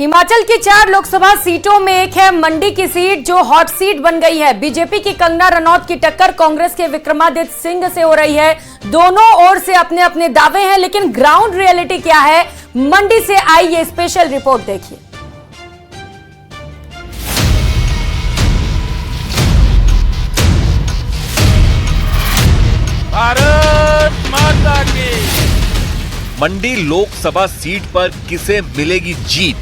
हिमाचल की 4 लोकसभा सीटों में एक है मंडी की सीट जो हॉट सीट बन गई है। बीजेपी की कंगना रनौत की टक्कर कांग्रेस के विक्रमादित्य सिंह से हो रही है। दोनों ओर से अपने अपने दावे हैं, लेकिन ग्राउंड रियलिटी क्या है, मंडी से आई ये स्पेशल रिपोर्ट देखिए। भारत माता की। मंडी लोकसभा सीट पर किसे मिलेगी जीत?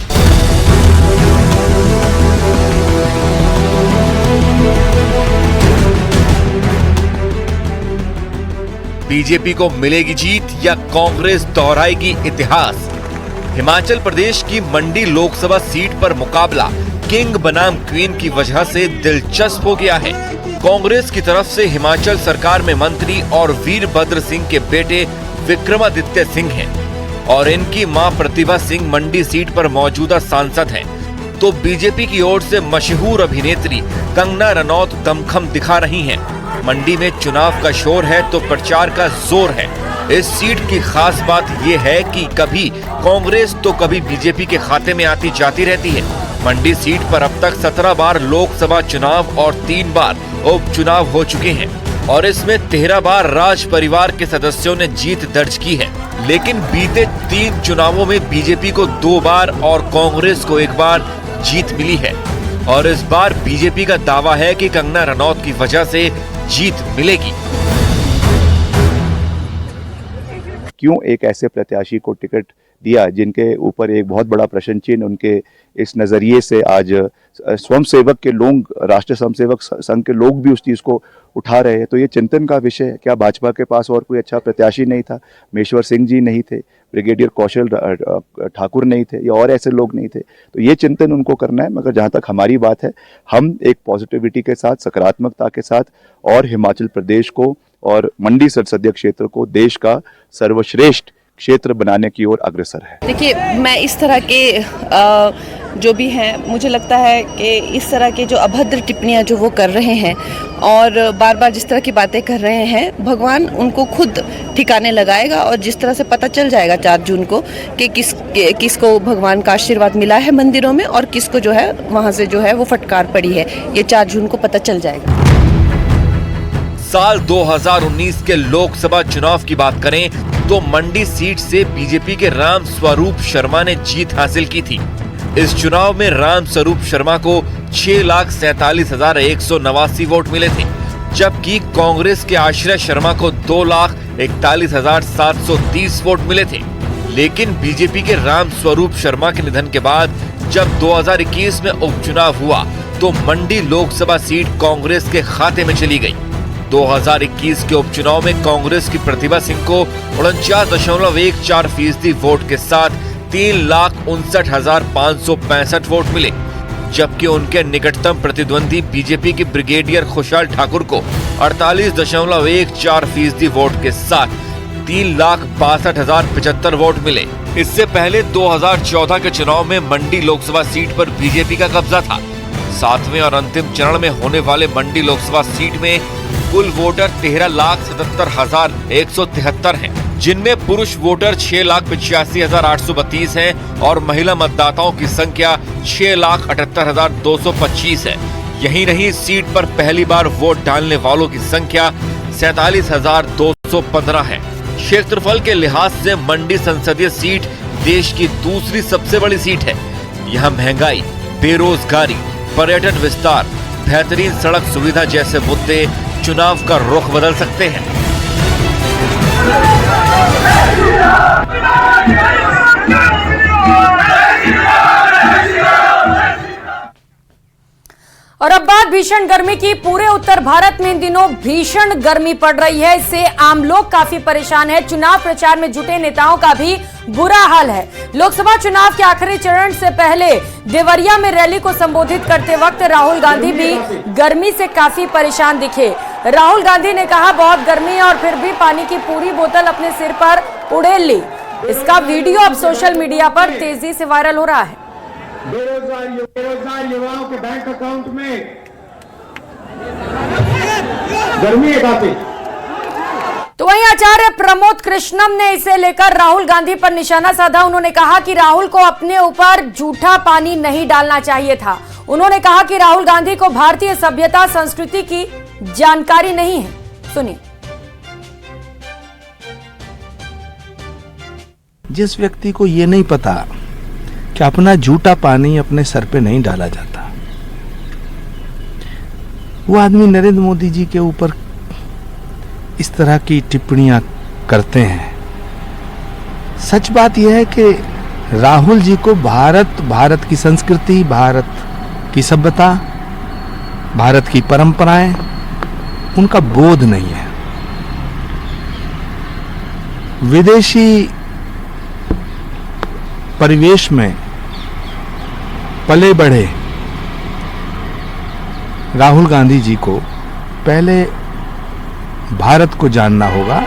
बीजेपी को मिलेगी जीत या कांग्रेस दोहराएगी इतिहास? हिमाचल प्रदेश की मंडी लोकसभा सीट पर मुकाबला किंग बनाम क्वीन की वजह से दिलचस्प हो गया है। कांग्रेस की तरफ से हिमाचल सरकार में मंत्री और वीरभद्र सिंह के बेटे विक्रमादित्य सिंह हैं और इनकी मां प्रतिभा सिंह मंडी सीट पर मौजूदा सांसद हैं। तो बीजेपी की ओर से मशहूर अभिनेत्री कंगना रनौत दमखम दिखा रही हैं। मंडी में चुनाव का शोर है तो प्रचार का जोर है। इस सीट की खास बात यह है कि कभी कांग्रेस तो कभी बीजेपी के खाते में आती जाती रहती है। मंडी सीट पर अब तक 17 बार लोकसभा चुनाव और 3 बार उपचुनाव हो चुके हैं और इसमें 13 बार राज परिवार के सदस्यों ने जीत दर्ज की है। लेकिन बीते 3 चुनावों में बीजेपी को 2 बार और कांग्रेस को 1 बार जीत मिली है और इस बार बीजेपी का दावा है कि कंगना रनौत की वजह से जीत मिलेगी। क्यों एक ऐसे प्रत्याशी को टिकट दिया जिनके ऊपर एक बहुत बड़ा प्रश्न चिन्ह उनके इस नजरिए से आज स्वयंसेवक के लोग, राष्ट्रीय स्वयंसेवक संघ के लोग भी उस चीज को उठा रहे हैं। तो ये चिंतन का विषय है। क्या भाजपा के पास और कोई अच्छा प्रत्याशी नहीं था? मेश्वर सिंह जी नहीं थे, ब्रिगेडियर कौशल ठाकुर नहीं थे या और ऐसे लोग नहीं थे? तो ये चिंतन उनको करना है। मगर जहाँ तक हमारी बात है, हम एक पॉजिटिविटी के साथ, सकारात्मकता के साथ और हिमाचल प्रदेश को और मंडी संसदीय क्षेत्र को देश का सर्वश्रेष्ठ क्षेत्र बनाने की ओर अग्रसर है। देखिए, मैं इस तरह के जो भी हैं, मुझे लगता है कि इस तरह के जो अभद्र टिप्पणियां जो वो कर रहे हैं और बार बार जिस तरह की बातें कर रहे हैं, भगवान उनको खुद ठिकाने लगाएगा और जिस तरह से पता चल जाएगा 4 जून को कि किसको भगवान का आशीर्वाद मिला है मंदिरों में और किसको जो है वहाँ से जो है वो फटकार पड़ी है। ये 4 जून को पता चल जाएगा। साल 2019 के लोकसभा चुनाव की बात करें तो मंडी सीट से बीजेपी के राम स्वरूप शर्मा ने जीत हासिल की थी। इस चुनाव में राम स्वरूप शर्मा को 6,47,189 वोट मिले थे, जबकि कांग्रेस के आश्रय शर्मा को 2,41,730 वोट मिले थे। लेकिन बीजेपी के राम स्वरूप शर्मा के निधन के बाद जब 2021 में उपचुनाव हुआ तो मंडी लोकसभा सीट कांग्रेस के खाते में चली गई। 2021 के उपचुनाव में कांग्रेस की प्रतिभा सिंह को 49.14% वोट के साथ 3,59,565 वोट मिले, जबकि उनके निकटतम प्रतिद्वंदी बीजेपी के ब्रिगेडियर खुशहाल ठाकुर को 48.14% वोट के साथ 3,62,075 वोट मिले। इससे पहले 2014 के चुनाव में मंडी लोकसभा सीट पर बीजेपी का कब्जा था। 7वें और अंतिम चरण में होने वाले मंडी लोकसभा सीट में कुल वोटर 13,77,173 हैं, जिनमें पुरुष वोटर 6,85,832 हैं और महिला मतदाताओं की संख्या 6,78,225 है। यही नहीं, इस सीट पर पहली बार वोट डालने वालों की संख्या 47,215 है। क्षेत्रफल के लिहाज से मंडी संसदीय सीट देश की दूसरी सबसे बड़ी सीट है। यहाँ महंगाई, बेरोजगारी, पर्यटन विस्तार, बेहतरीन सड़क सुविधा जैसे मुद्दे चुनाव का रुख बदल सकते हैं। और अब बात भीषण गर्मी की। पूरे उत्तर भारत में इन दिनों भीषण गर्मी पड़ रही है। इससे आम लोग काफी परेशान हैं। चुनाव प्रचार में जुटे नेताओं का भी बुरा हाल है। लोकसभा चुनाव के आखिरी चरण से पहले देवरिया में रैली को संबोधित करते वक्त राहुल गांधी भी गर्मी से काफी परेशान दिखे। राहुल गांधी ने कहा, बहुत गर्मी है और फिर भी पानी की पूरी बोतल अपने सिर पर उड़ेल ली। इसका वीडियो अब सोशल मीडिया पर तेजी से वायरल हो रहा है। बेरोजगार युवाओं के बैंक अकाउंट में गर्मी है काफी। तो वहीं आचार्य प्रमोद कृष्णम ने इसे लेकर राहुल गांधी पर निशाना साधा। उन्होंने कहा कि राहुल को अपने ऊपर जूठा पानी नहीं डालना चाहिए था। उन्होंने कहा कि राहुल गांधी को भारतीय सभ्यता संस्कृति की जानकारी नहीं है। सुनिए। जिस व्यक्ति को ये नहीं पता कि अपना जूठा पानी अपने सर पे नहीं डाला जाता, वो आदमी नरेंद्र मोदी जी के ऊपर इस तरह की टिप्पणियां करते हैं। सच बात यह है कि राहुल जी को भारत की संस्कृति, भारत की सभ्यता, भारत की परंपराएं, उनका बोध नहीं है। विदेशी परिवेश में पले बढ़े राहुल गांधी जी को पहले भारत को जानना होगा,